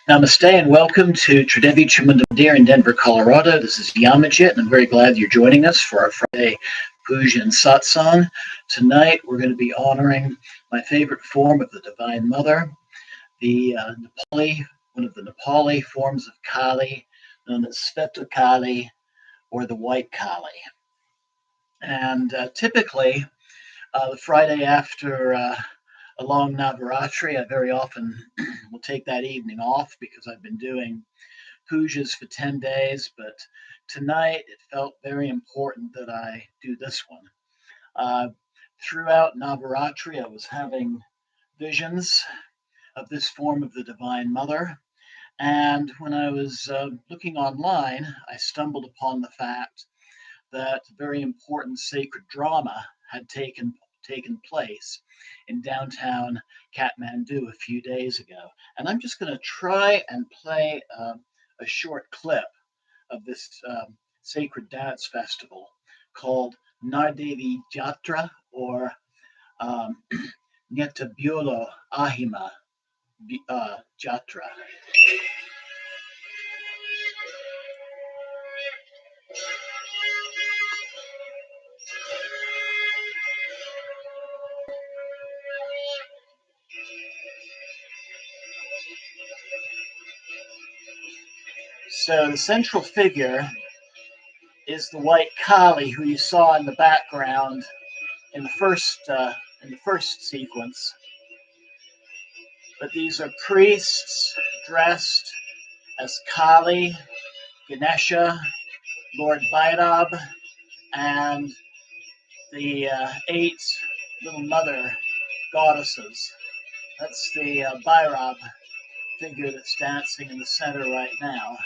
Namaste and welcome to Nardevi Chamundamandir in Denver, Colorado. This is Yamajit, and I'm very glad you're joining us for our Friday Puja and Satsang. Tonight, we're going to be honoring my favorite form of the Divine Mother, the one of the Nepali forms of Kali, known as Swetakali or the White Kali. And typically, the Friday after a long Navaratri, I very often will take that evening off because I've been doing pujas for 10 days, but tonight it felt very important that I do this one. Throughout Navaratri, I was having visions of this form of the Divine Mother, and when I was looking online, I stumbled upon the fact that a very important sacred drama had taken place in downtown Kathmandu a few days ago. And I'm just going to try and play a short clip of this sacred dance festival called Nardevi Jatra or Nyetabulo Ahima Jatra. So the central figure is the white Kali who you saw in the background in the first sequence. But these are priests dressed as Kali, Ganesha, Lord Bhairab, and the 8 little mother goddesses. That's the Bhairab figure that's dancing in the center right now.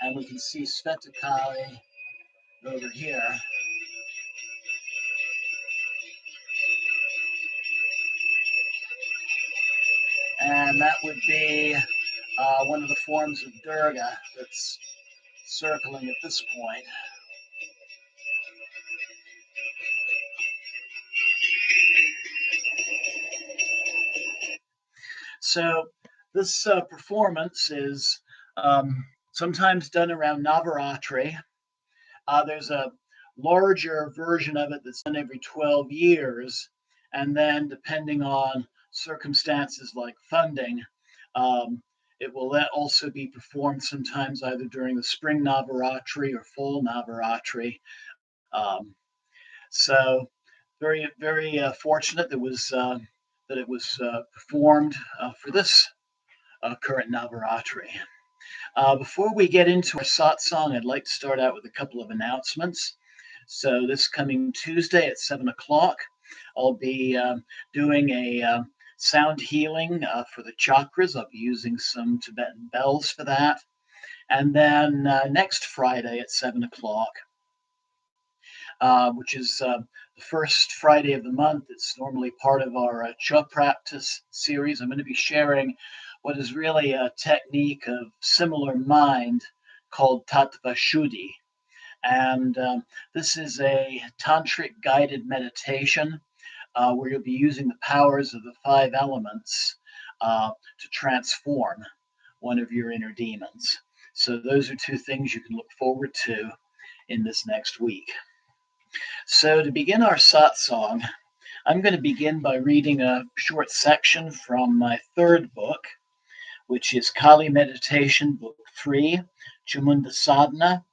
And we can see Swetakali over here. And that would be one of the forms of Durga that's circling at this point. So this performance is sometimes done around Navaratri. There's a larger version of it that's done every 12 years. And then depending on circumstances like funding, it will also be performed sometimes either during the spring Navaratri or fall Navaratri. So very, very fortunate that it was performed for this current Navaratri. Before we get into our satsang, I'd like to start out with a couple of announcements. So this coming Tuesday at 7 o'clock, I'll be doing a sound healing for the chakras. I'll be using some Tibetan bells for that. And then next Friday at 7 o'clock, which is the first Friday of the month. It's normally part of our Cha practice series. I'm going to be sharing what is really a technique of similar mind called Tattva Shuddhi. And this is a tantric guided meditation where you'll be using the powers of the 5 elements to transform one of your inner demons. So those are 2 things you can look forward to in this next week. So to begin our satsang, I'm going to begin by reading a short section from my 3rd book, which is Kali Meditation, Book 3, Chamunda Sadhana,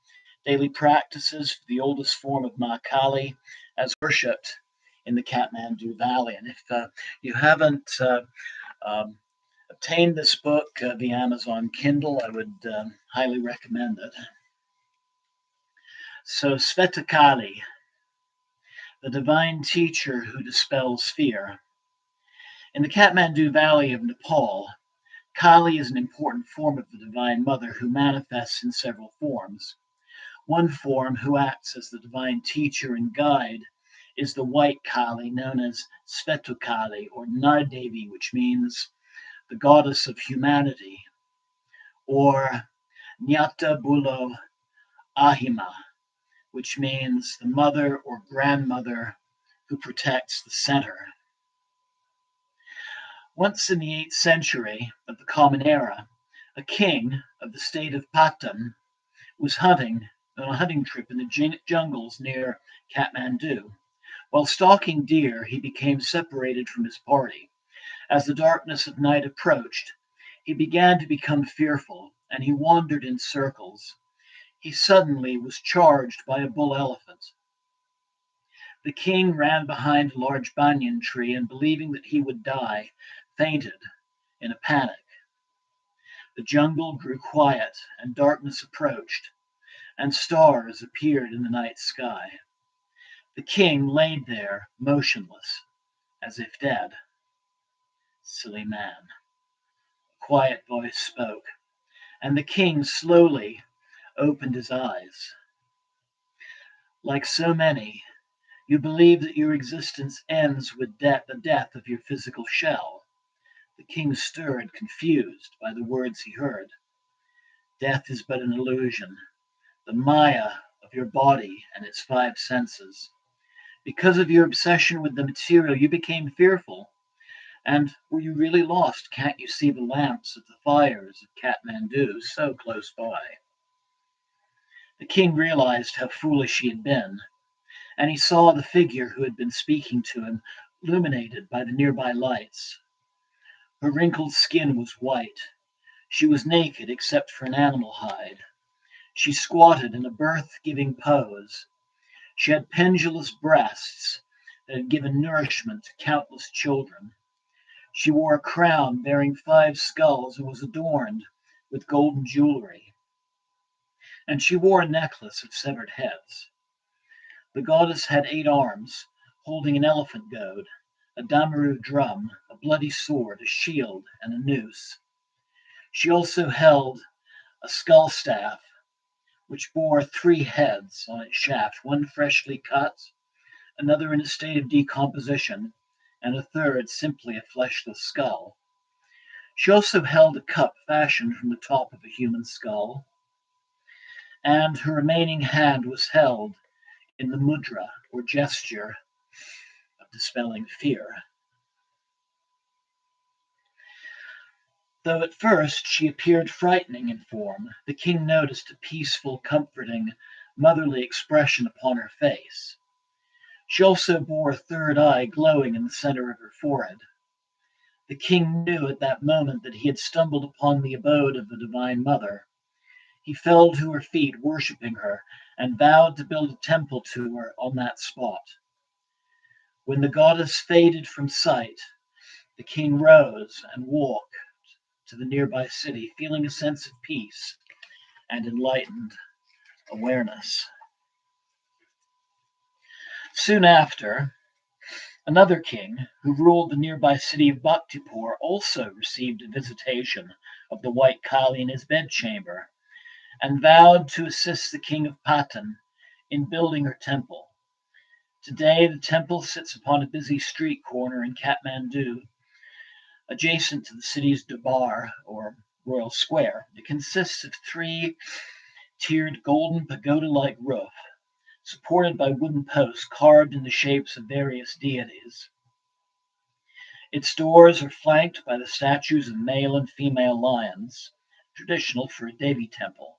Daily Practices for the Oldest Form of Ma Kali as Worshipped in the Kathmandu Valley. And if you haven't obtained this book via Amazon Kindle, I would highly recommend it. So Swetakali, the divine teacher who dispels fear. In the Kathmandu Valley of Nepal, Kali is an important form of the Divine Mother who manifests in several forms. One form, who acts as the divine teacher and guide, is the white Kali, known as Swetakali or Nardevi, which means the goddess of humanity, or Nyetabulo Ahima, which means the mother or grandmother who protects the center. Once in the 8th century of the Common Era, a king of the state of Patan was hunting on a hunting trip in the jungles near Kathmandu. While stalking deer, he became separated from his party. As the darkness of night approached, he began to become fearful, and he wandered in circles. He suddenly was charged by a bull elephant. The king ran behind a large banyan tree and, believing that he would die, fainted in a panic. The jungle grew quiet, and darkness approached, and stars appeared in the night sky. The king laid there, motionless, as if dead. Silly man, a quiet voice spoke, and the king slowly opened his eyes. Like so many, you believe that your existence ends with the death of your physical shell. The king stirred, confused by the words he heard. Death is but an illusion, the maya of your body and its 5 senses. Because of your obsession with the material, you became fearful. And were you really lost? Can't you see the lamps of the fires of Kathmandu so close by? The king realized how foolish he had been, and he saw the figure who had been speaking to him illuminated by the nearby lights. Her wrinkled skin was white. She was naked except for an animal hide. She squatted in a birth-giving pose. She had pendulous breasts that had given nourishment to countless children. She wore a crown bearing 5 skulls and was adorned with golden jewelry. And she wore a necklace of severed heads. The goddess had 8 arms, holding an elephant goad, a damaru drum, a bloody sword, a shield, and a noose. She also held a skull staff, which bore 3 heads on its shaft, one freshly cut, another in a state of decomposition, and a third simply a fleshless skull. She also held a cup fashioned from the top of a human skull, and her remaining hand was held in the mudra, or gesture, of dispelling fear. Though at first she appeared frightening in form, the king noticed a peaceful, comforting, motherly expression upon her face. She also bore a third eye glowing in the center of her forehead. The king knew at that moment that he had stumbled upon the abode of the Divine Mother. He fell to her feet, worshiping her, and vowed to build a temple to her on that spot. When the goddess faded from sight, the king rose and walked to the nearby city, feeling a sense of peace and enlightened awareness. Soon after, another king, who ruled the nearby city of Bhaktipur, also received a visitation of the White Kali in his bedchamber, and vowed to assist the king of Patan in building her temple. Today, the temple sits upon a busy street corner in Kathmandu, adjacent to the city's Durbar, or Royal Square. It consists of 3-tiered golden pagoda-like roof, supported by wooden posts carved in the shapes of various deities. Its doors are flanked by the statues of male and female lions, traditional for a Devi temple.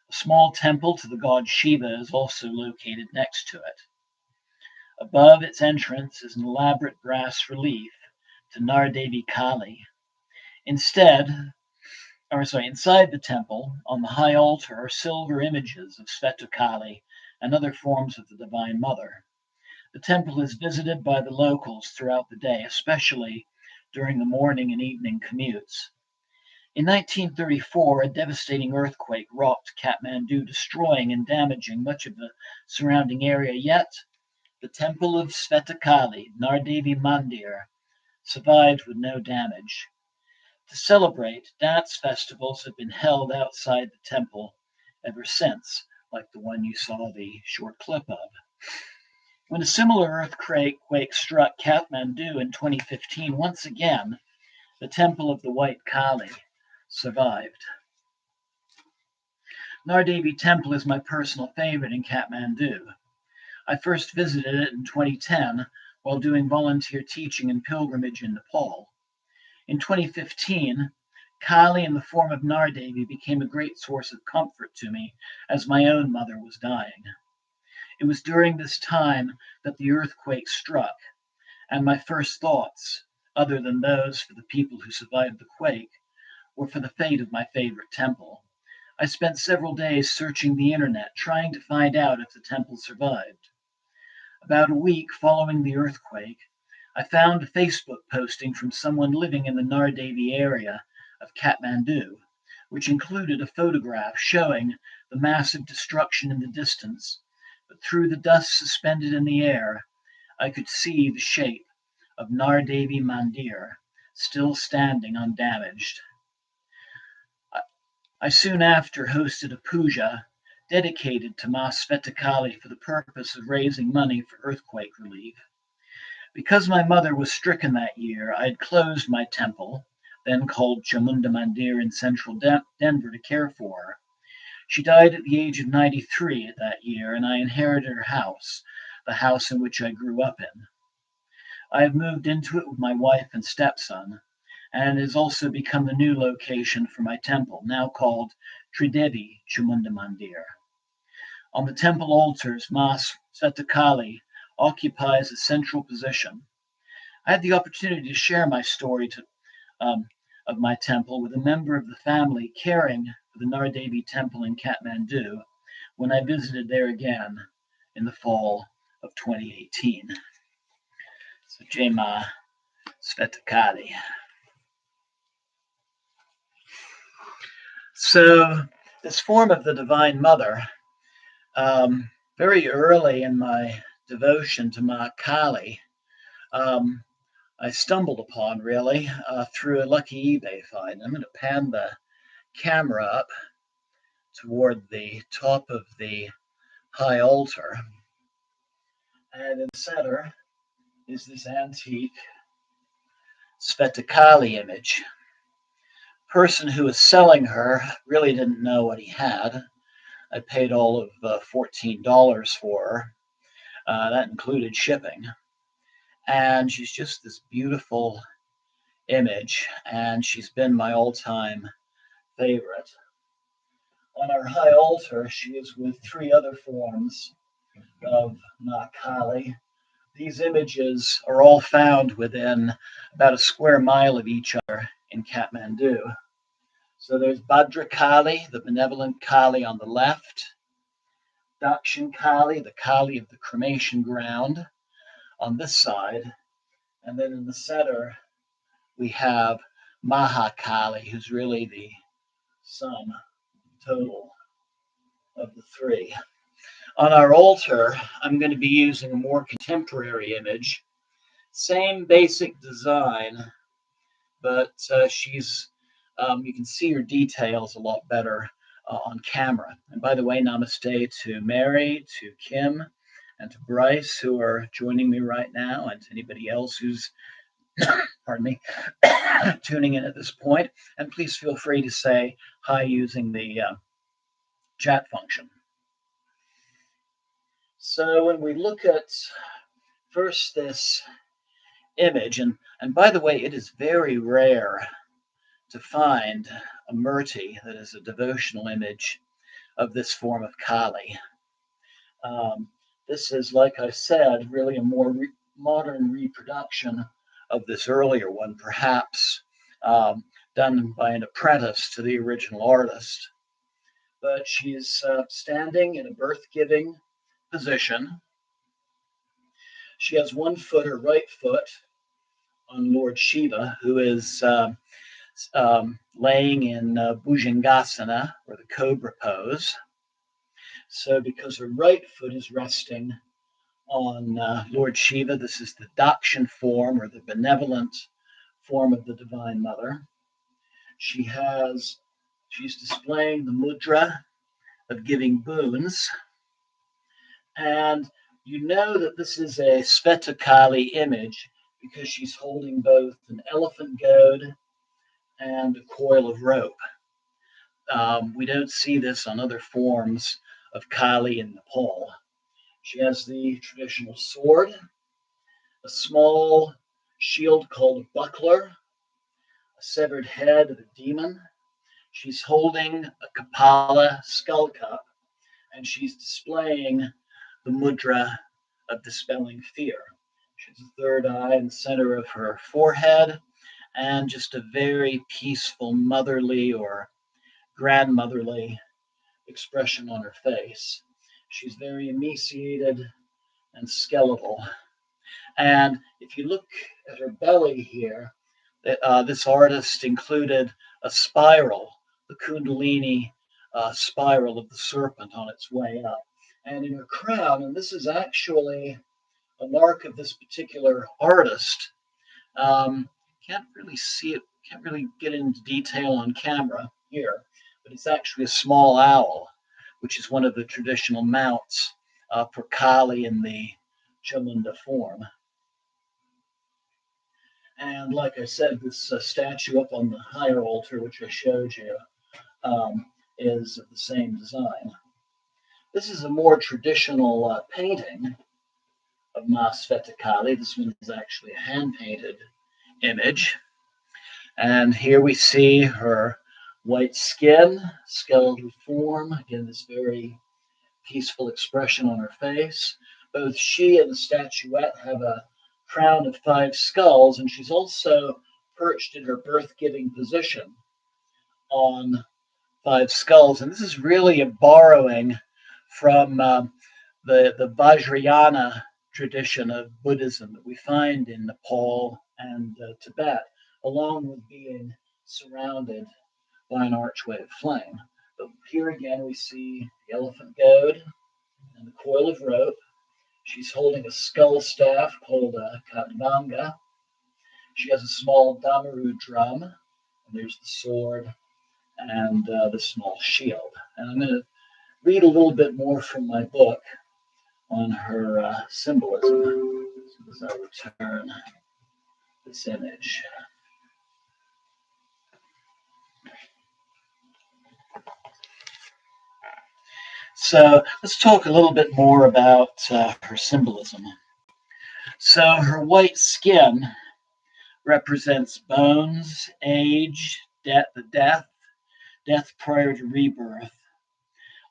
A small temple to the god Shiva is also located next to it. Above its entrance is an elaborate brass relief to Nardevi Kali. Inside the temple, on the high altar, are silver images of Swetakali and other forms of the Divine Mother. The temple is visited by the locals throughout the day, especially during the morning and evening commutes. In 1934, a devastating earthquake rocked Kathmandu, destroying and damaging much of the surrounding area. Yet, the temple of Swetakali, Nardevi Mandir, survived with no damage. To celebrate, dance festivals have been held outside the temple ever since, like the one you saw the short clip of. When a similar earthquake struck Kathmandu in 2015, once again, the temple of the White Kali survived. Nardevi Temple is my personal favorite in Kathmandu. I first visited it in 2010 while doing volunteer teaching and pilgrimage in Nepal. In 2015, Kali in the form of Nardevi became a great source of comfort to me as my own mother was dying. It was during this time that the earthquake struck, and my first thoughts, other than those for the people who survived the quake, were for the fate of my favorite temple. I spent several days searching the internet trying to find out if the temple survived. About a week following the earthquake, I found a Facebook posting from someone living in the Nardevi area of Kathmandu, which included a photograph showing the massive destruction in the distance, but through the dust suspended in the air, I could see the shape of Nardevi Mandir still standing undamaged. I soon after hosted a puja dedicated to Ma Swetakali for the purpose of raising money for earthquake relief. Because my mother was stricken that year, I had closed my temple, then called Chamunda Mandir in central Denver, to care for her. She died at the age of 93 that year, and I inherited her house, the house in which I grew up in. I have moved into it with my wife and stepson, and it has also become the new location for my temple, now called Tridevi Chamunda Mandir. On the temple altars, Ma Swetakali occupies a central position. I had the opportunity to share my story of my temple with a member of the family caring for the Nardevi temple in Kathmandu when I visited there again in the fall of 2018. So, Jai Ma Swetakali. So, this form of the Divine Mother, very early in my devotion to Ma Kali, I stumbled upon really through a lucky eBay find. I'm going to pan the camera up toward the top of the high altar, and in the center is this antique Swetakali image. The person who was selling her really didn't know what he had. I paid all of $14 for her. That included shipping. And she's just this beautiful image, and she's been my all-time favorite. On our high altar, she is with three other forms of Ma Kali. These images are all found within about a square mile of each other in Kathmandu. So there's Bhadra Kali, the benevolent Kali on the left, Dakshin Kali, the Kali of the cremation ground on this side, and then in the center we have Mahakali, who's really the sum total of the three. On our altar, I'm going to be using a more contemporary image. Same basic design, but you can see her details a lot better on camera. And by the way, namaste to Mary, to Kim, and to Bryce, who are joining me right now, and to anybody else who's, pardon me, tuning in at this point. And please feel free to say hi using the chat function. So when we look at first this image, and by the way, it is very rare to find a murti that is a devotional image of this form of Kali. This is, like I said, really a more modern reproduction of this earlier one, perhaps done by an apprentice to the original artist. But she's standing in a birth-giving position. She has one foot, her right foot, on Lord Shiva, who is laying in Bhujangasana, or the cobra pose. So because her right foot is resting on Lord Shiva, this is the Dakshin form, or the benevolent form of the Divine Mother. She's displaying the mudra of giving boons. And you know that this is a Swetakali image because she's holding both an elephant goad and a coil of rope. We don't see this on other forms of Kali in Nepal. She has the traditional sword, a small shield called a buckler, severed head of a demon. She's holding a Kapala skull cup, and she's displaying the mudra of dispelling fear. She has a third eye in the center of her forehead, and just a very peaceful motherly or grandmotherly expression on her face. She's very emaciated and skeletal. And if you look at her belly here, this artist included a spiral, the Kundalini spiral of the serpent on its way up. And in her crown, and this is actually a mark of this particular artist, can't really see it, can't really get into detail on camera here, but it's actually a small owl, which is one of the traditional mounts for Kali in the Chamunda form. And like I said, this statue up on the higher altar, which I showed you, is of the same design. This is a more traditional painting of Ma Swetakali. This one is actually a hand-painted image. And here we see her white skin, skeletal form, again, this very peaceful expression on her face. Both she and the statuette have a crown of 5 skulls, and she's also perched in her birth-giving position on 5 skulls. And this is really a borrowing from the Vajrayana tradition of Buddhism that we find in Nepal and Tibet, along with being surrounded by an archway of flame. But here again we see the elephant goad and the coil of rope. She's holding a skull staff called a Kadvanga. She has a small Damaru drum, and there's the sword and the small shield. And I'm going to read a little bit more from my book on her symbolism as I return this image. So let's talk a little bit more about her symbolism. So her white skin represents bones, age, death prior to rebirth,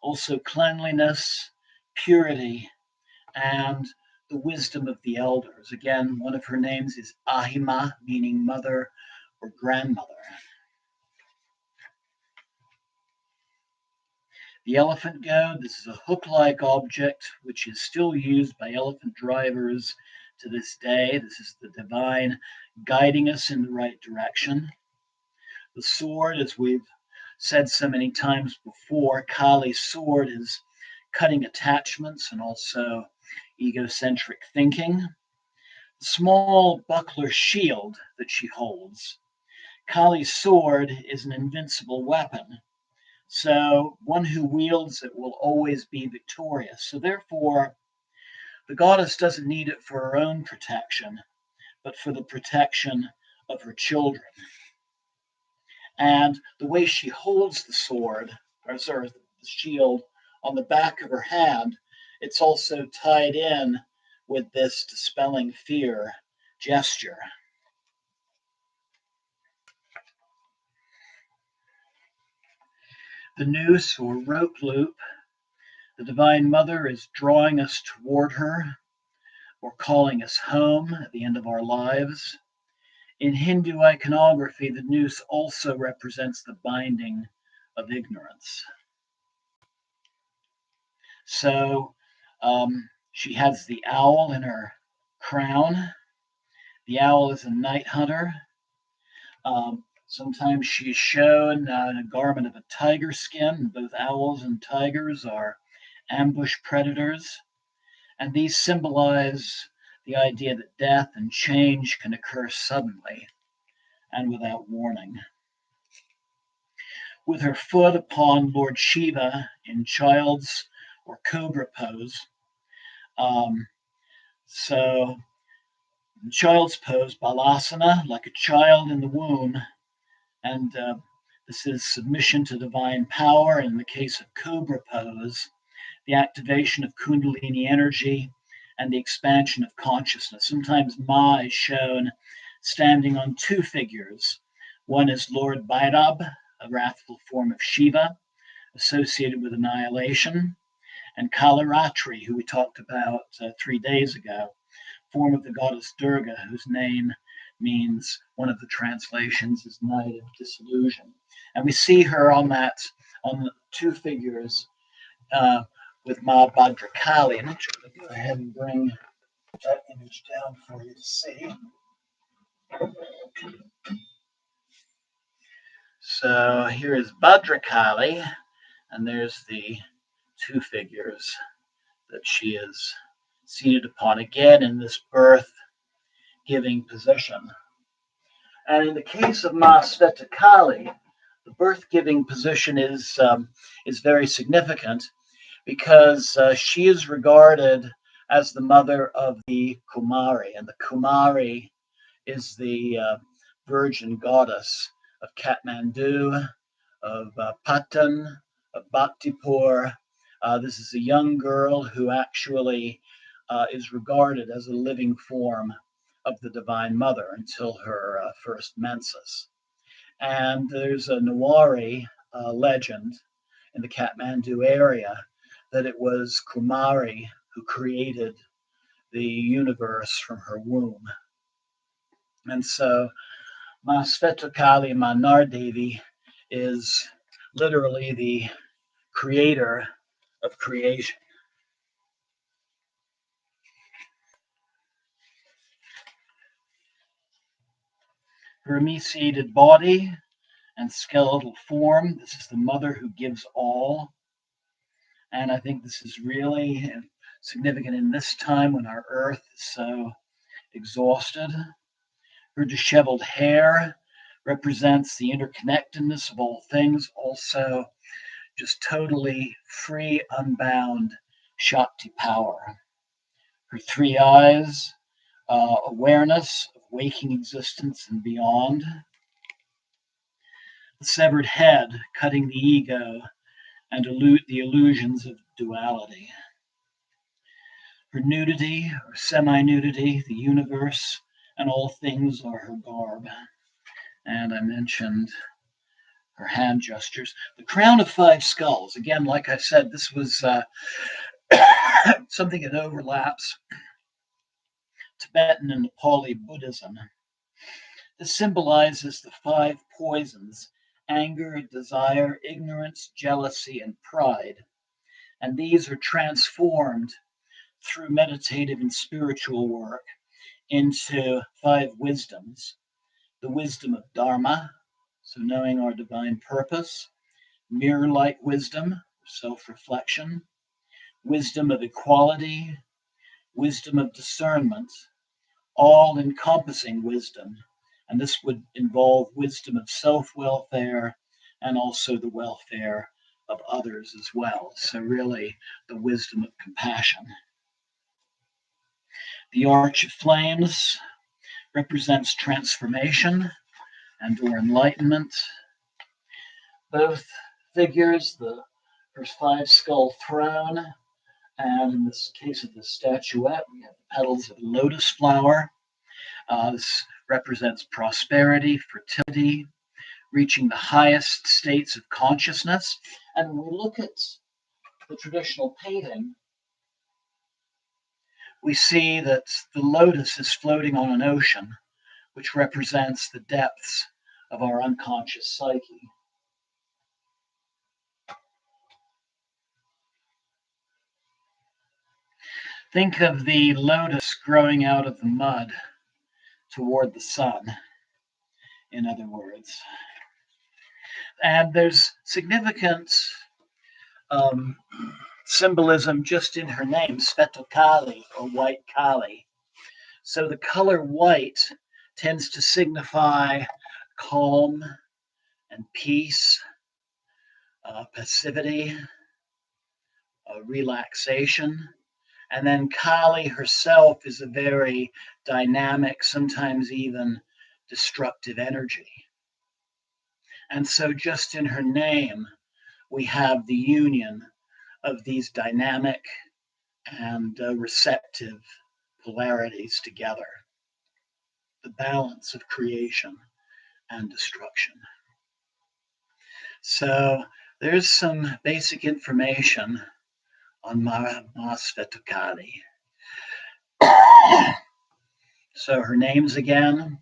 also cleanliness, purity, and the wisdom of the elders. Again, one of her names is Ahima, meaning mother or grandmother. The elephant goad, this is a hook-like object which is still used by elephant drivers to this day. This is the divine guiding us in the right direction. The sword, as we've said so many times before, Kali's sword is cutting attachments and also egocentric thinking. The small buckler shield that she holds. Kali's sword is an invincible weapon. So one who wields it will always be victorious. So therefore, the goddess doesn't need it for her own protection, but for the protection of her children. And the way she holds the sword, the shield, on the back of her hand, it's also tied in with this dispelling fear gesture. The noose or rope loop, the Divine Mother is drawing us toward her or calling us home at the end of our lives. In Hindu iconography, the noose also represents the binding of ignorance. So she has the owl in her crown. The owl is a night hunter. Sometimes she's shown in a garment of a tiger skin. Both owls and tigers are ambush predators. And these symbolize the idea that death and change can occur suddenly and without warning. With her foot upon Lord Shiva in child's or cobra pose. So child's pose, balasana, like a child in the womb, and this is submission to divine power. In the case of cobra pose, the activation of kundalini energy and the expansion of consciousness. Sometimes Ma is shown standing on 2 figures, One is Lord Bhairab, a wrathful form of Shiva associated with annihilation, and Kalaratri, who we talked about 3 days ago, form of the goddess Durga, whose name means, one of the translations is night of disillusion. And we see her on the two figures with Ma Bhadrakali. And actually, go ahead and bring that image down for you to see. So here is Bhadrakali, and there's the two figures that she is seated upon, again in this birth-giving position. And in the case of Ma Swetakali, the birth-giving position is very significant because she is regarded as the mother of the Kumari, and the Kumari is the virgin goddess of Kathmandu, of Patan, of Bhaktipur. This is a young girl who actually is regarded as a living form of the Divine Mother until her first menses. And there's a Nawari legend in the Kathmandu area that it was Kumari who created the universe from her womb. And so Ma Swetakali, Ma Nardevi, is literally the creator of creation. Her emaciated body and skeletal form, this is the mother who gives all. And I think this is really significant in this time when our earth is so exhausted. Her disheveled hair represents the interconnectedness of all things, also just totally free, unbound Shakti power. Her three eyes, awareness of waking existence and beyond. The severed head, cutting the ego and the illusions of duality. Her nudity, or semi-nudity, the universe and all things are her garb. And I mentioned her hand gestures. The crown of five skulls, again, like I said, this was something that overlaps Tibetan and Nepali Buddhism. This symbolizes the five poisons: anger, desire, ignorance, jealousy, and pride. And these are transformed through meditative and spiritual work into five wisdoms: the wisdom of Dharma, so knowing our divine purpose; mirror-like wisdom, self-reflection; wisdom of equality; wisdom of discernment; all-encompassing wisdom. And this would involve wisdom of self-welfare and also the welfare of others as well. So really, the wisdom of compassion. The Arch of Flames represents transformation and or enlightenment. Both figures, her five skull throne, and in this case of the statuette, we have the petals of a lotus flower. This represents prosperity, fertility, reaching the highest states of consciousness. And when we look at the traditional painting, we see that the lotus is floating on an ocean, which represents the depths of our unconscious psyche. Think of the lotus growing out of the mud toward the sun, in other words. And there's significant symbolism just in her name, Swetakali, or White Kali. So the color white tends to signify calm and peace, passivity, relaxation. And then Kali herself is a very dynamic, sometimes even destructive energy. And so just in her name, we have the union of these dynamic and receptive polarities together. The balance of creation and destruction. So there's some basic information on Ma Swetakali. So her names again: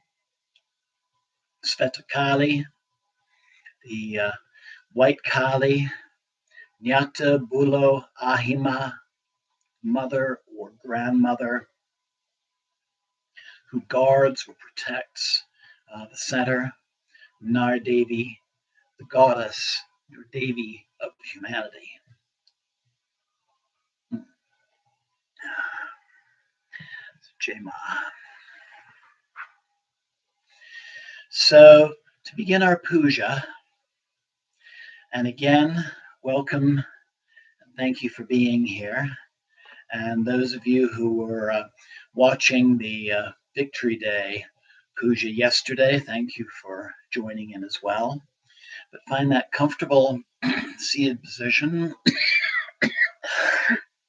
Swetakali, the White Kali, Nyata Bulo Ahima, mother or grandmother, who guards or protects the center. Nardevi, the goddess, or Devi of humanity. Jema. So, to begin our puja, and again, welcome and thank you for being here. And those of you who were watching the Victory Day puja yesterday, thank you for joining in as well. But find that comfortable seated position.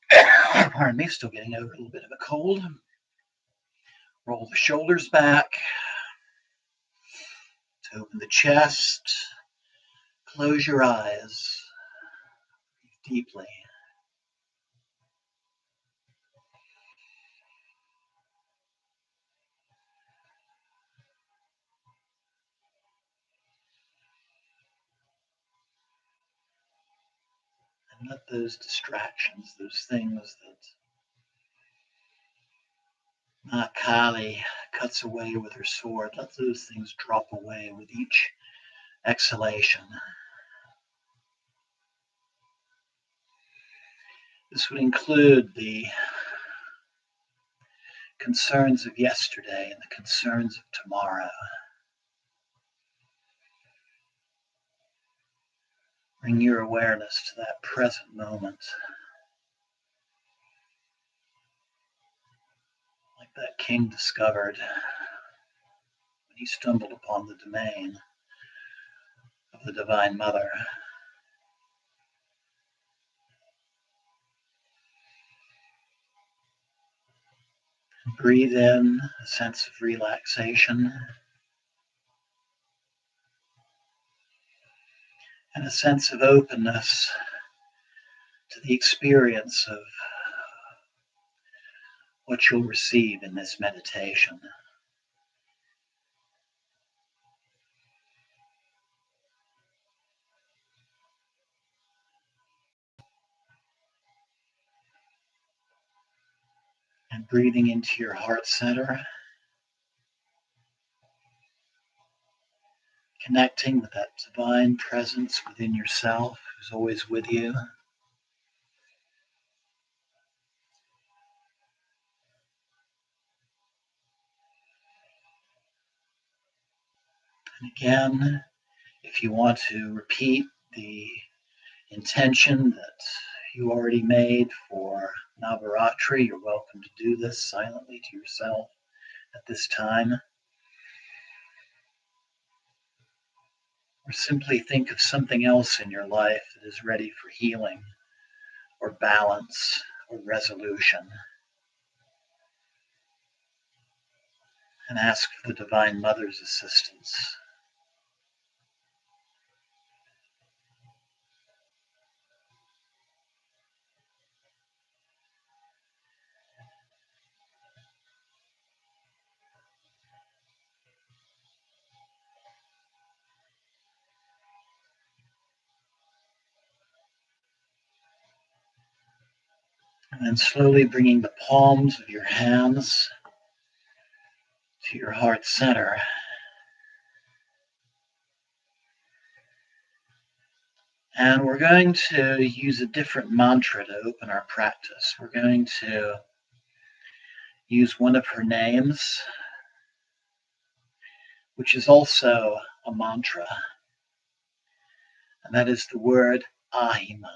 Pardon me, still getting over a little bit of a cold. Roll the shoulders back to open the chest. Close your eyes. Breathe deeply. And let those distractions, those things that Kali cuts away with her sword, let those things drop away with each exhalation. This would include the concerns of yesterday and the concerns of tomorrow. Bring your awareness to that present moment. Like that king discovered when he stumbled upon the domain of the Divine Mother. Breathe in a sense of relaxation and a sense of openness to the experience of what you'll receive in this meditation. And breathing into your heart center, connecting with that divine presence within yourself who's always with you. And again, if you want to repeat the intention that you already made for Navaratri, you're welcome to do this silently to yourself at this time. Or simply think of something else in your life that is ready for healing or balance or resolution. And ask for the Divine Mother's assistance. And then slowly bringing the palms of your hands to your heart center. And we're going to use a different mantra to open our practice. We're going to use one of her names, which is also a mantra, and that is the word Ahima.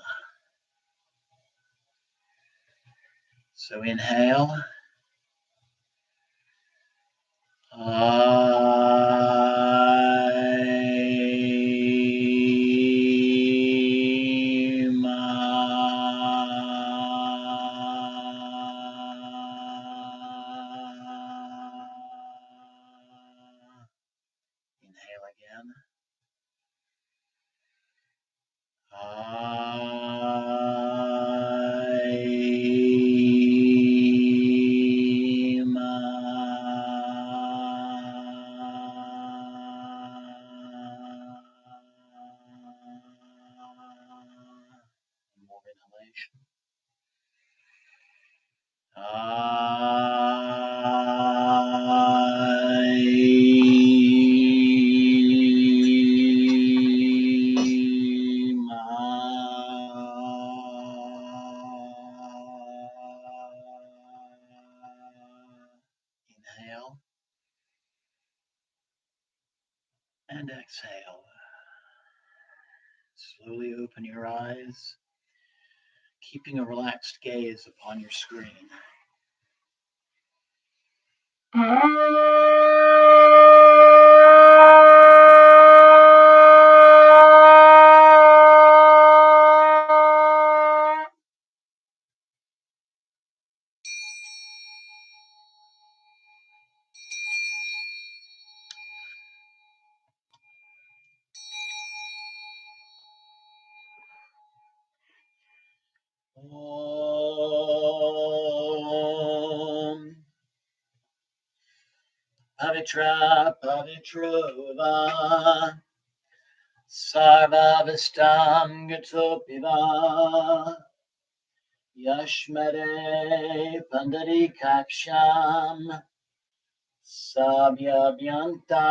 So inhale. Inhale again. More inhalation. Inhale and exhale. Slowly open your eyes, keeping a relaxed gaze upon your screen. Om Pavitra Pavitrova Sarvavastam Gatopiva Yashmare Pandarikaksham Sabyavyanta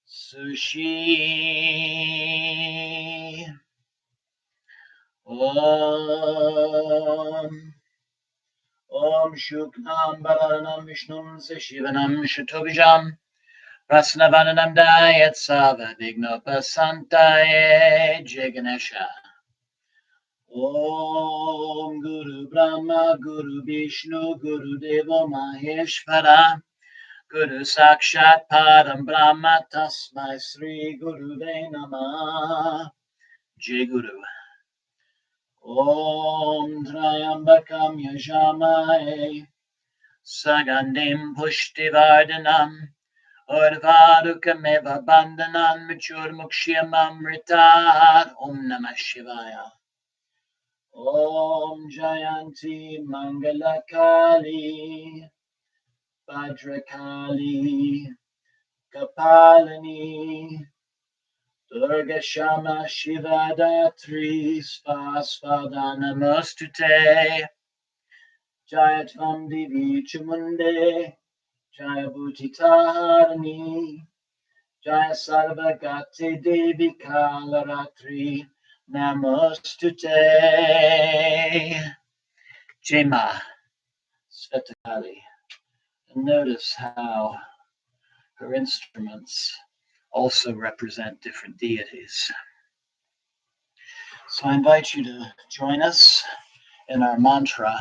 Sushi Om Shuklam Bharanam Vishnum Sashivanam Shatobijam Rasnavananam Dayat Sava Vignopasantaye Jaganesha. Om Guru Brahma Guru Vishnu Guru Deva Maheshvara Guru Sakshat Param Brahma Tasmai Sri Guru Namah Jai Guru. Om Trayambakam Yajamaye Sagandim Pushtivardhanam Urvarukameva Bandhanan Machur Mukshiyamamritat Om Namah Shivaya. Om Jayanti Mangalakali Bhadrakali Kapalani Durga Shama Shiva Datri Svasvadana Mostute Jayatvam Divi Chamunde Jaya Bhutitaharani Jaya Sarvagate Devi Kalaratri Namostute. Jema Swetakali. And notice how her instruments also represent different deities. So I invite you to join us in our mantra,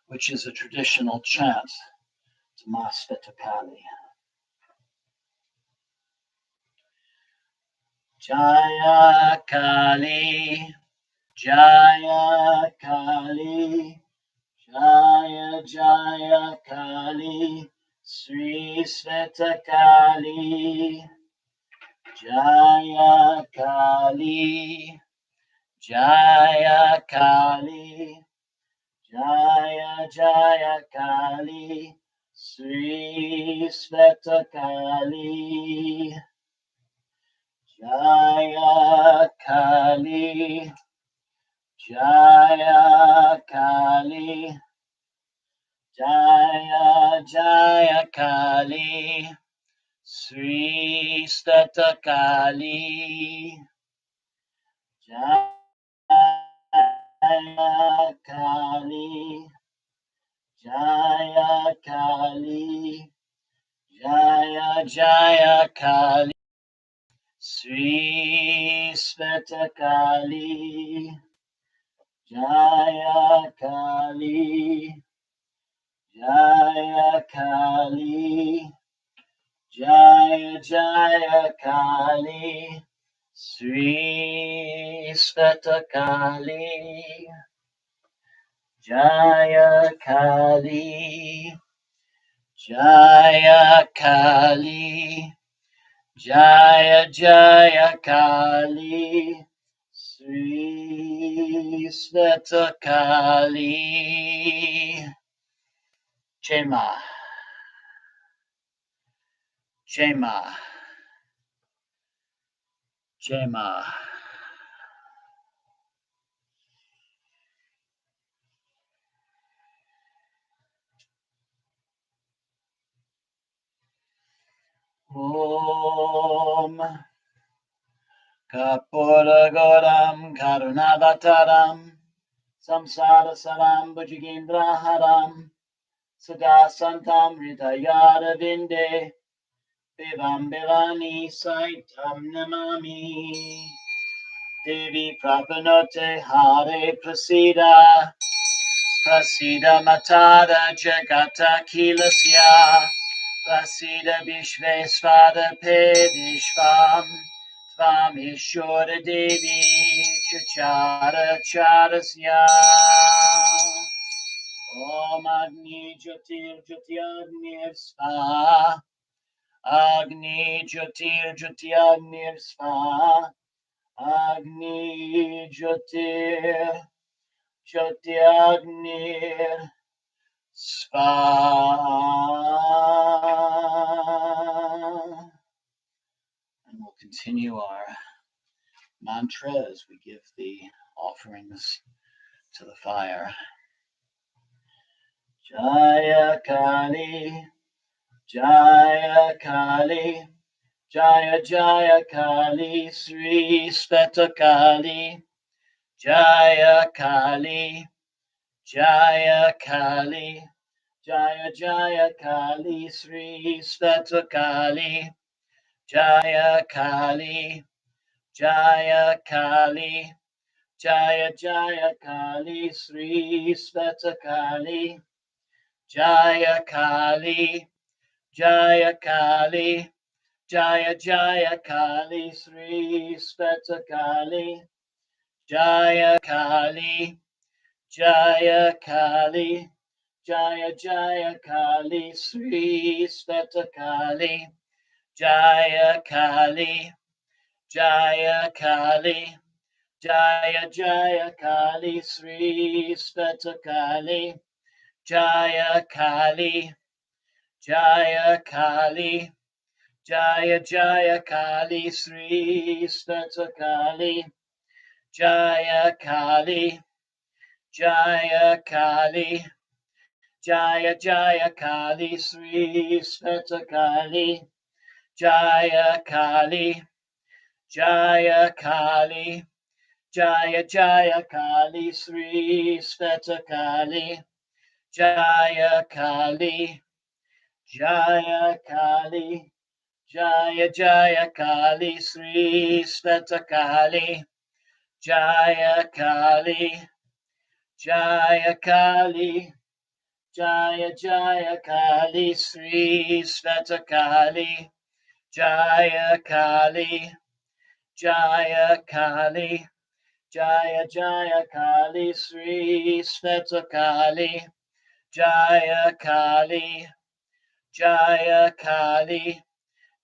which is a traditional chant to Ma Swetakali. Jaya Kali, Jaya Kali, Jaya Jaya Kali, Sri Swetakali, Jaya Kali, Jaya Kali, Jaya Jaya Kali, Sri Swetakali, Jaya Kali, Jaya Kali, Jaya Jaya Kali, Sri Swetakali, Jaya Kali, Jaya Kali, Jaya Jaya Kali, Sri Swetakali, Jaya Kali, Jaya Kali, Jaya Jaya Kali, Sri Swetakali, Jaya Kali, Jaya Kali, Jaya Jaya Kali, Sri Swetakali. Chema, Chema, Chema. Om Kapuragoram Karunavataram Samsara Saram Bhujagendraharam Sada Santam Hridayara Vinde Vivam Bivani Saitam Namami Devi Prabhanote Hare Prasida Prasida Matada Jagata Kilasya Prasida Vishvesvada Pedishvam Tvamishora Devi Chachara Charasya Om Agni Jyotir Jyotiagnir Svaha Agni Jyotir Jyotiagnir Svaha Agni Jyotir Jyotiagnir Svaha. And we'll continue our mantra as we give the offerings to the fire. Jaya Kali, Jaya Kali, Jaya Jaya Kali, Sri Swetakali, Jaya Kali, Jaya Kali, Jaya Jaya Kali, Sri Swetakali, Jaya Kali, Jaya Kali, Jaya Jaya Kali, Sri Swetakali, Jaya Kali, Jaya Kali, Jaya Jaya Kali, Sri Swetakali, Jaya Kali, Jaya Kali, Jaya Jaya Kali, Sri Swetakali, Jaya Kali, Jaya Kali, Jaya Jaya Kali, Sri Swetakali, Jaya Kali, Jaya Kali, Jaya Jaya Kali, Sri Swetakali, Jaya Kali, Jaya Kali, Jaya Jaya Kali, Sri Swetakali, Jaya Kali, Jaya Kali, Jaya Jaya Kali, Sri Swetakali, Jaya Kali, Jaya Kali, Jaya Jaya Kali, Sri Swetakali, Jaya Kali, Jaya Kali, Jaya Jaya Kali, Sri Swetakali, Jaya Kali, Jaya Kali, Jaya Jaya Kali, Sri Swetakali, Jaya Kali, Jaya Kali,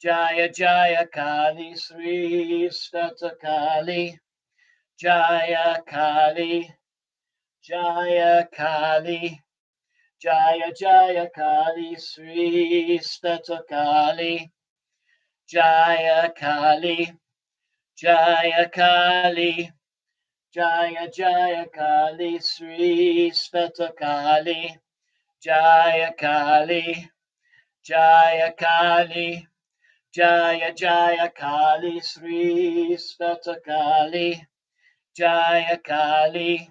Jaya Jaya Kali, Sri Swetakali, Jaya Kali, Jaya Kali, Jaya Jaya Kali, Sri Swetakali, Jaya Kali, Jaya Kali, Jaya Jaya Kali, Sri Swetakali, Jaya Kali, Jaya Kali, Jaya Jaya Kali, Sri Swetakali, Jaya Kali,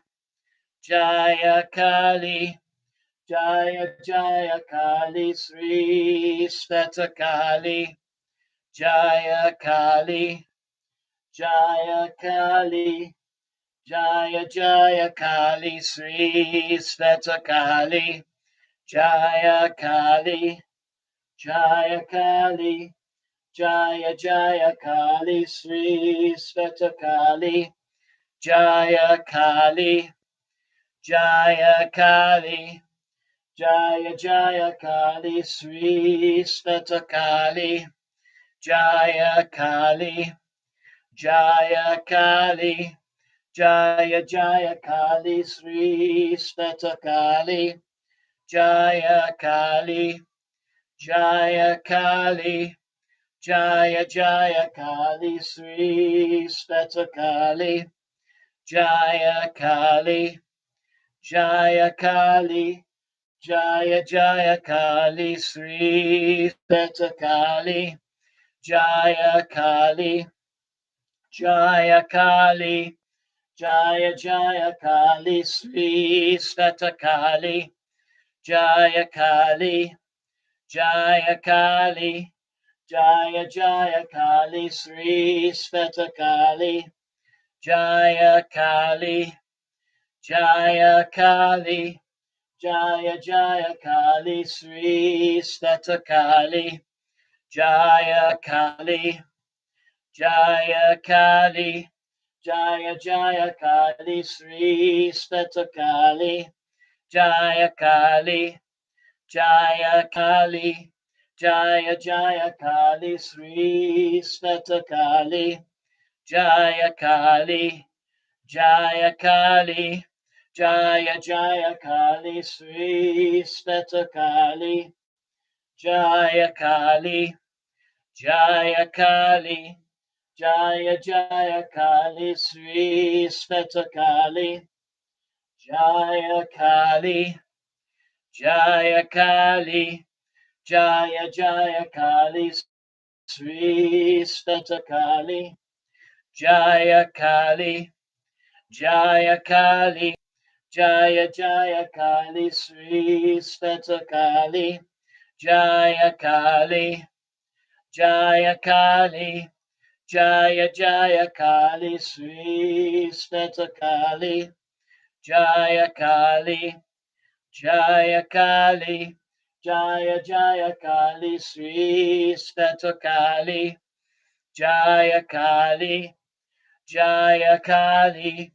Jaya Kali, Jaya Jaya Kali, Sri Swetakali, Jaya Kali, Jaya Kali, Jaya Jaya Kali, Sri Swetakali, Jaya Kali, Jaya Kali, Jaya Jaya Kali, Sri Swetakali, Jaya Kali, Jaya Kali, Jaya Jaya Kali, Sri Swetakali, Jaya Kali, Jaya Kali, Jaya Jaya Kali, Sri Swetakali, Jaya Kali, Jaya Kali, Jaya Jaya Kali, Sri Swetakali, Jaya Kali, Jaya Kali, Jaya Jaya Kali, Sri Swetakali, Jaya Kali, Jaya Kali, Jaya Jaya Kali, Sri Swetakali, Jaya Kali, Jaya Kali, Jaya Jaya Kali, Sri Swetakali, Jaya Kali, Jaya Kali, Jaya Jaya Kali, Sri Swetakali, Jaya Kali, Jaya Kali, Jaya Jaya Kali, Sri Swetakali, Jaya Kali, Jaya Kali, Jaya Jaya Kali, Sri Swetakali, Jaya Kali, Jaya Kali, Jaya Jaya Kali, Sri Swetakali, Jaya Kali, Jaya Kali, Jaya Jaya Kali, Sri Swetakali, Jaya Kali, Jaya Kali, Jaya Jaya Kali, Sri Swetakali, Jaya Kali, Jaya Kali, Jaya Jaya Kali, Sri Swetakali, Jaya Kali, Jaya Kali, Jaya Jaya Kali, Sri Swetakali, Jaya Kali, Jaya Kali, Jaya Jaya Kali, Sri Swetakali, Jaya Kali, Jaya Kali,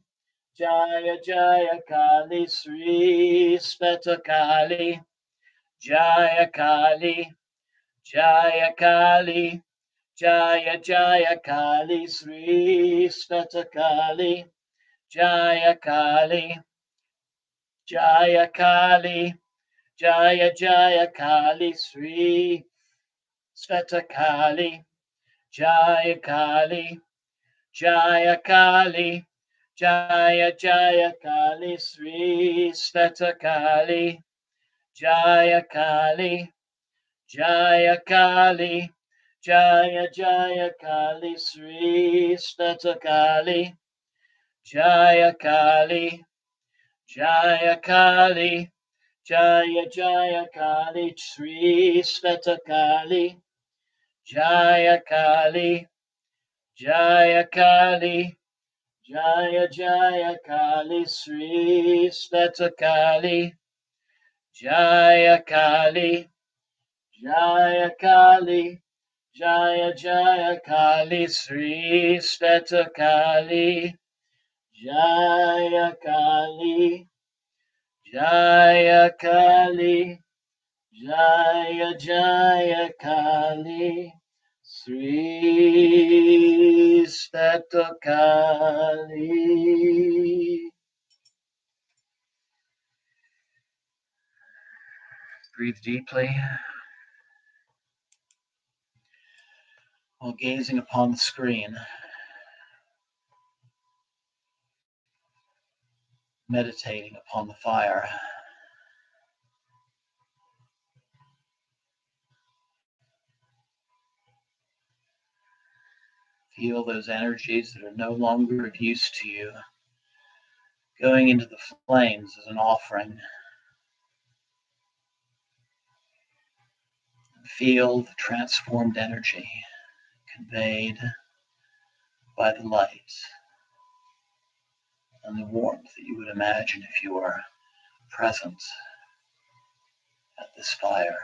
Jaya Jaya Kali, Sri Swetakali, Jaya Kali, Jaya Kali, Jaya Jaya Kali, Sri Swetakali, Jaya Kali, Jaya Kali, Jaya Jaya Kali, Sri Swetakali, Jaya Kali, Jaya Kali, Jaya Jaya Kali, Sri Swetakali, Jaya Kali, Jaya Kali, Jaya Jaya Kali, Sri Swetakali, Jaya Kali, Jaya Kali, Jaya Jaya Kali, Sri Swetakali, Jaya Kali, Jaya Kali, Jaya Jaya Kali, Sri Swetakali, Jaya Kali, Jaya Kali, Jaya Jaya Kali, Sri Swetakali, Jaya Kali, Jaya Kali, Jaya Jaya Kali, Sri Swetakali. Breathe deeply while gazing upon the screen, meditating upon the fire. Feel those energies that are no longer of use to you going into the flames as an offering. Feel the transformed energy conveyed by the light and the warmth that you would imagine if you were present at this fire.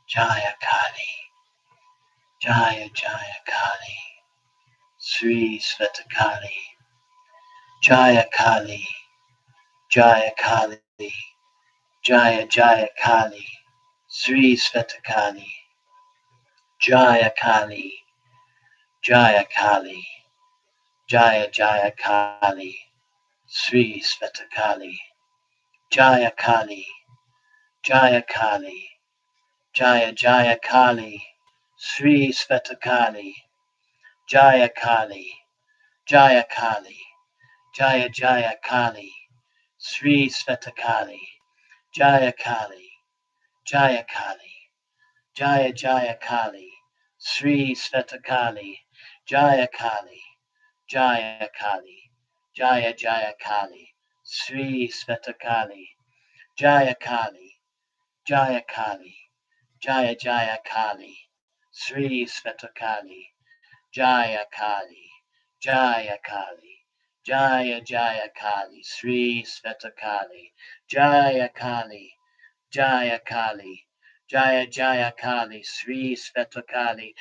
Jaya Kali, Jaya Jaya Kali, Sri Swetakali, Jaya Kali, Jaya Kali, Jaya Jaya Kali, Sri Swetakali, Jaya Kali, Jaya Kali, Jaya Jaya Kali, Sri Swetakali, Jaya Kali, Jaya Kali, Jaya Jaya Kali, Sri Swetakali, Jaya Kali, Jaya Kali, Jaya Jaya Kali, Sri Swetakali, Jaya Kali, Jaya Kali, Jaya Jaya Kali, Sri Swetakali, Jaya Kali, Jaya Kali, Jaya Jaya Kali, Sri Swetakali, Jaya Kali, Jaya Kali, Jaya Jaya Kali, Sri Swetakali, Jaya Kali, Jaya Kali, Jaya Jaya Kali, Sri Swetakali, Jaya Kali, Jaya Kali, Jaya Jaya Kali, Sri Swetakali,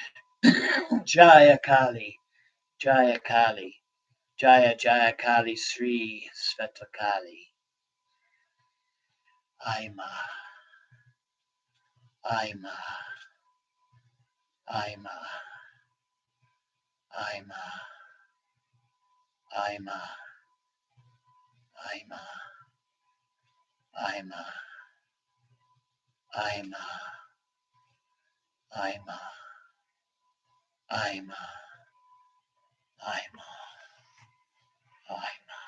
Jaya Kali, Jaya Kali, Jaya Jaya Kali, Sri Swetakali. Aima, Aima, Aima, Aima, Aima, Aima, Aima, Aima, Aima, Aima, Aima, Aima.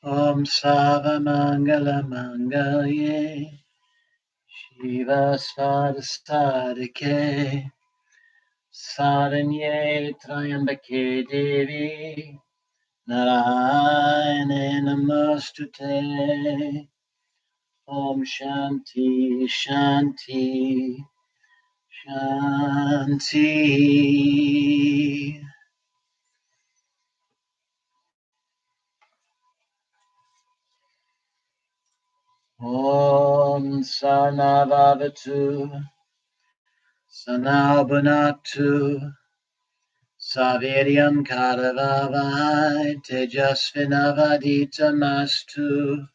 Om Savamangala Mangalye Shiva Svadhisthadike Saranye Trayambake Devi Narayane Namostute Om Shanti Shanti Shanti. Om Sanavavatu Sanabhunaktu Saviryam Karavavai Tejasvinavaditamastu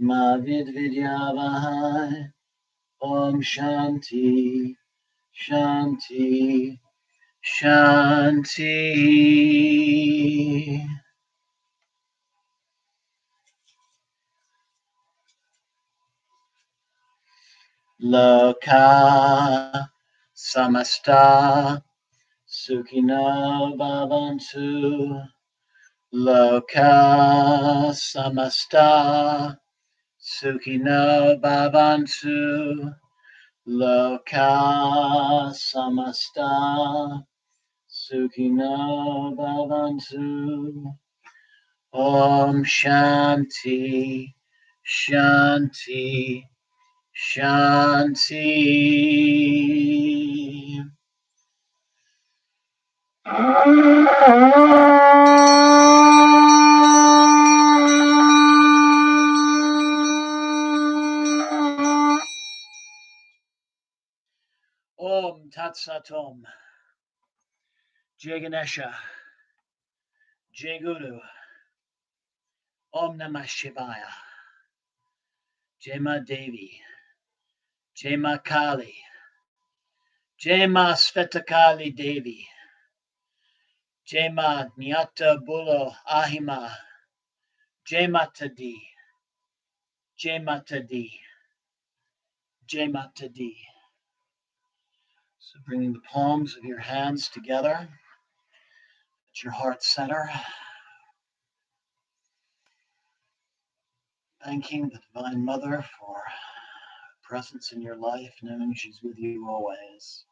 Mavidvidyavahai Om Shanti Shanti Shanti. Loka Samasta Sukhino Bhavantu Loka Samasta Sukhino Bhavantu Loka Samasta Sukhino Bhavantu. Om Shanti Shanti Shanti. Om Tat Sat Om. Jai Ganesha. Jai Guru. Om Namah Shivaya. Jai Ma Devi. Jai Ma Kali. Jai Ma Swetakali Devi. Jai Ma Nyata Bulo Ahima. Jai Mata Di. Jai Mata Di. Jai Mata Di. So bringing the palms of your hands together at your heart center. Thanking the Divine Mother for presence in your life, knowing she's with you always.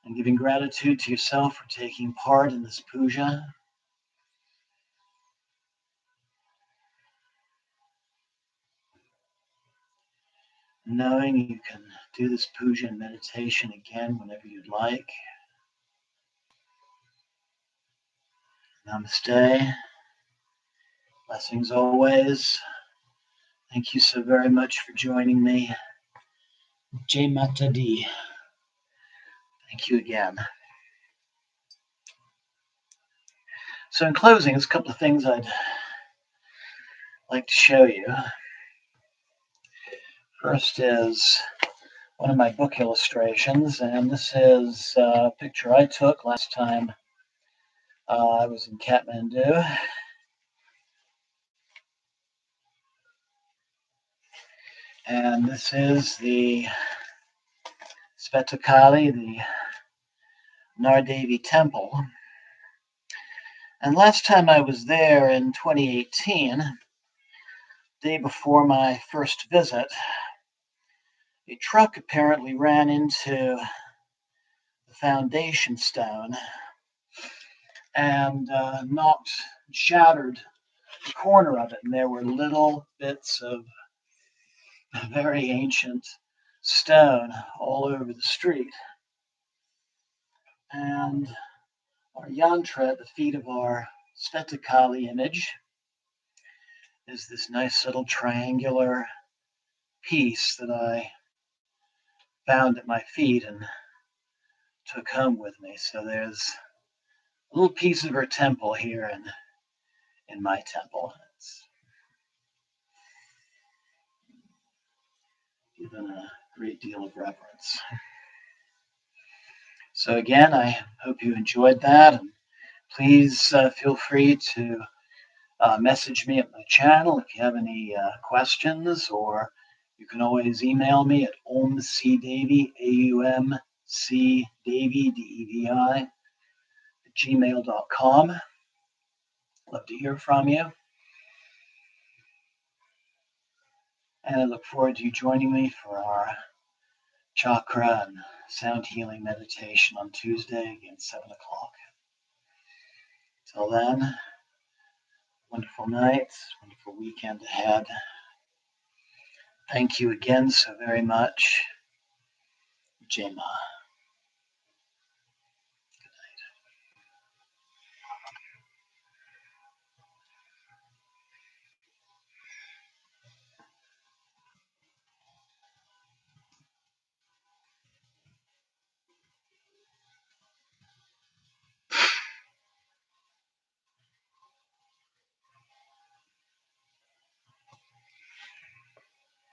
And giving gratitude to yourself for taking part in this puja. knowing you can do this puja meditation again whenever you'd like. Namaste. Blessings always. Thank you so very much for joining me. Jai Mata Di. Thank you again. So in closing, there's a couple of things I'd like to show you. First is one of my book illustrations, and this is a picture I took last time I was in Kathmandu. And this is the Swetakali, the Nardevi temple. And last time I was there in 2018, the day before my first visit, a truck apparently ran into the foundation stone and shattered the corner of it. And there were little bits of very ancient stone all over the street. And our yantra at the feet of our Swetakali image is this nice little triangular piece that I found at my feet and took home with me. So there's a little piece of her temple here in my temple. It's given a great deal of reverence. So again, I hope you enjoyed that, and please feel free to message me at my channel if you have any questions, or you can always email me at omcdevi, AUMCDevi, DEVI, at gmail.com. Love to hear from you. And I look forward to you joining me for our chakra and sound healing meditation on Tuesday again, 7 o'clock. Till then, wonderful night, wonderful weekend ahead. Thank you again so very much. Jai Ma.